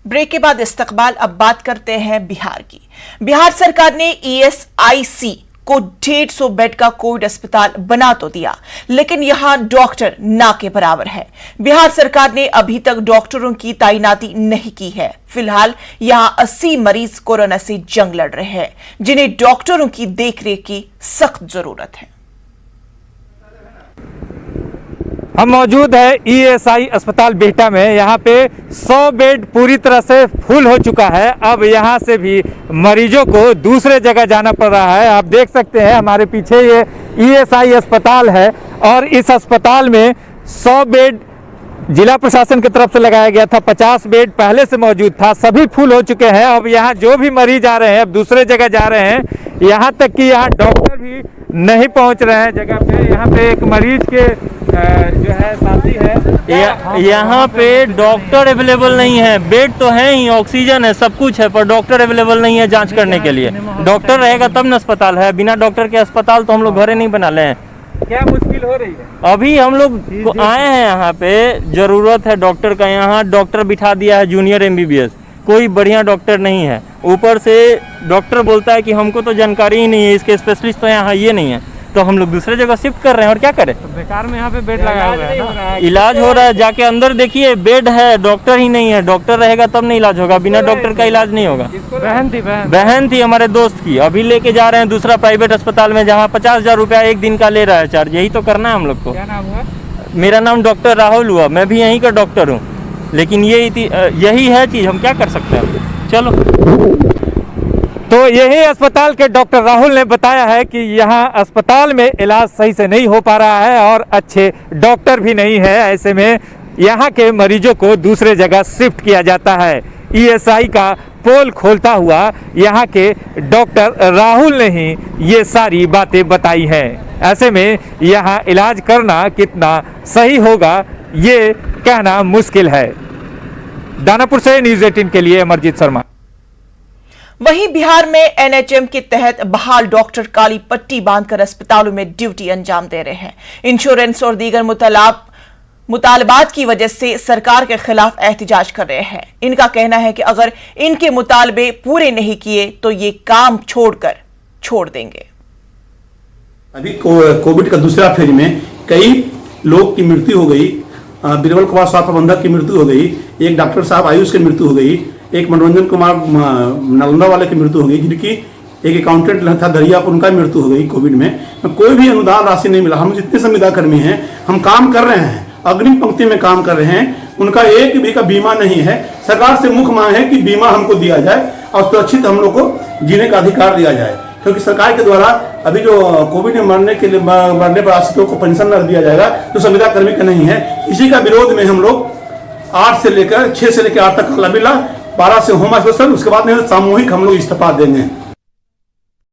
Break के बाद इस्तकबाल। अब बात करते हैं बिहार की। बिहार सरकार ने ईएसआईसी को 150 बेड का कोविड अस्पताल बना तो दिया, लेकिन यहां डॉक्टर ना के बराबर है। बिहार सरकार ने अभी तक डॉक्टरों की तैनाती नहीं की है। फिलहाल यहां 80 मरीज कोरोना से जंग लड़ रहे हैं, जिन्हें डॉक्टरों की देखरेख की सख्त जरूरत है। हम मौजूद है ईएसआई अस्पताल बिहटा में। यहाँ पे 100 बेड पूरी तरह से फुल हो चुका है। अब यहाँ से भी मरीजों को दूसरे जगह जाना पड़ रहा है। आप देख सकते हैं हमारे पीछे ये ईएसआई अस्पताल है और इस अस्पताल में 100 बेड जिला प्रशासन की तरफ से लगाया गया था। 50 बेड पहले से मौजूद था, सभी फुल हो चुके हैं। अब यहाँ जो भी मरीज आ रहे हैं अब दूसरे जगह जा रहे हैं। यहाँ तक कि यहाँ डॉक्टर भी नहीं पहुँच रहे हैं जगह पे। यहाँ पे एक मरीज के जो है साथी है, यहाँ पे डॉक्टर अवेलेबल नहीं है। बेड तो है ही, ऑक्सीजन है, सब कुछ है, पर डॉक्टर अवेलेबल नहीं है जांच करने के लिए। डॉक्टर रहेगा तब न अस्पताल है। बिना डॉक्टर के अस्पताल तो हम लोग घरे नहीं बना ले हैं। क्या मुश्किल हो रही है? अभी हम लोग आए हैं यहाँ पे, जरूरत है डॉक्टर का। यहाँ डॉक्टर बिठा दिया है जूनियर एमबीबीएस, कोई बढ़िया डॉक्टर नहीं है। ऊपर से डॉक्टर बोलता है कि हमको तो जानकारी ही नहीं है, इसके स्पेशलिस्ट तो यहाँ ये नहीं है, तो हम लोग दूसरे जगह शिफ्ट कर रहे हैं। और क्या करें? तो बेकार में यहाँ पे बेड लगाया हुआ है ना। इलाज हो रहा है, जाके अंदर देखिए बेड है, डॉक्टर ही नहीं है। डॉक्टर रहेगा तब नहीं इलाज होगा, बिना डॉक्टर का इलाज नहीं होगा। बहन थी हमारे दोस्त की, अभी लेके जा रहे हैं दूसरा प्राइवेट अस्पताल में, जहाँ 50,000 रुपया एक दिन का ले रहा है चार्ज। यही तो करना है हम लोग को। क्या नाम हुआ? मेरा नाम डॉक्टर राहुल हुआ, मैं भी यहीं का डॉक्टर हूँ, लेकिन यही है चीज़, हम क्या कर सकते हैं। चलो। तो यही अस्पताल के डॉक्टर राहुल ने बताया है कि यहाँ अस्पताल में इलाज सही से नहीं हो पा रहा है और अच्छे डॉक्टर भी नहीं है। ऐसे में यहाँ के मरीजों को दूसरे जगह शिफ्ट किया जाता है। ईएसआई का पोल खोलता हुआ यहाँ के डॉक्टर राहुल ने ही ये सारी बातें बताई हैं। ऐसे में यहाँ इलाज करना कितना सही होगा ये कहना मुश्किल है। दानापुर से न्यूज़ 18 के लिए अमरजीत शर्मा। वहीं बिहार में एनएचएम के तहत बहाल डॉक्टर काली पट्टी बांधकर अस्पतालों में ड्यूटी अंजाम दे रहे हैं। इंश्योरेंस और दीगर मुतालबात की वजह से सरकार के खिलाफ एहतजाज कर रहे हैं। इनका कहना है कि अगर इनके मुतालबे पूरे नहीं किए तो ये काम छोड़ देंगे। अभी कोविड का दूसरा फेज में कई लोग की मृत्यु हो गई। बीरबल कुमार स्वास्थ्य प्रबंधक की मृत्यु हो गई, एक डॉक्टर साहब आयुष की मृत्यु हो गई, एक मनोरंजन कुमार नालंदा वाले की मृत्यु हो गई, जिनकी एक अकाउंटेंट था दरियापुर, उनका मृत्यु हो गई कोविड में। कोई भी अनुदान राशि नहीं मिला। हम जितने संविदा कर्मी हैं हम काम कर रहे हैं, अग्रिम पंक्ति में काम कर रहे हैं, उनका एक भी का बीमा नहीं है। सरकार से मुख्य मांग है कि बीमा हमको दिया जाए और सुरक्षित हम लोग को जीने का अधिकार दिया जाए, क्योंकि सरकार के द्वारा अभी जो कोविड में मरने पर आश्रितों को पेंशन न दिया जाएगा जो संविदा कर्मी का नहीं है। इसी का विरोध में हम लोग 6 से लेकर 8 तक का मिला, 12 से होम आइसोलेशन, उसके बाद में सामूहिक हम लोग इस्तीफा देंगे।